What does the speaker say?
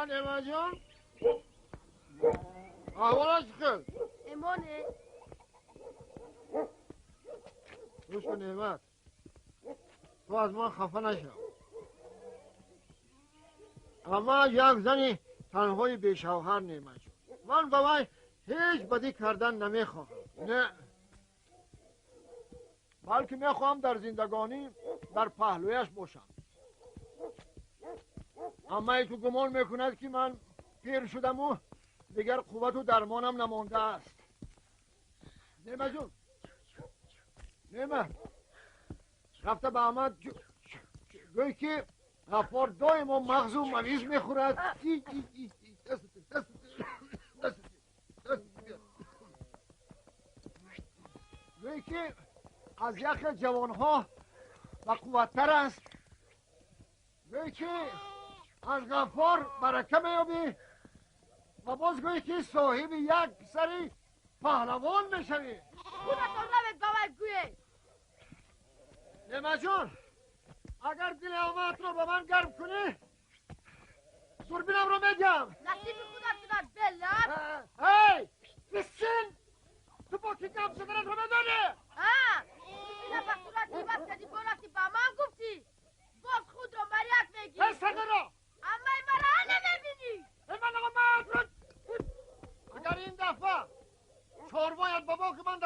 نعمت جان احوالش خیل امانه روش کن نعمت تو از من خفه نشو اما یک زنی تنهای بیشوهر نعمت جان من به وی هیچ بدی کردن نمیخواهم نه بلکه میخواهم در زندگانی در پهلویش باشم اما ای تو گمان میکند که من پیر شدم و دیگر قوت و درمانم نمانده است نعمت جون نعمت رفته به احمد گوی که غفار دائما مغز و منیز میخورد گوی که از یخ جوانها و قوتتر است گوی که از غفار برکه میابی و باز گوی که صاحب یک سری پهلوان میشوی خودتان نمید باور گویه نعمت جان اگر دل احمد رو به من گرم کنی دوربینم رو میگم نصیب خودت شدن بلد هی بسین تو با کی گم شدنت رو میدانی دوربینم به صورت دیبت کردی بانستی به من گفتی باز خود رو مریت میگی سنده را اما این مرا نمیبینی من اگر این دفعه چهاربایت بابا که من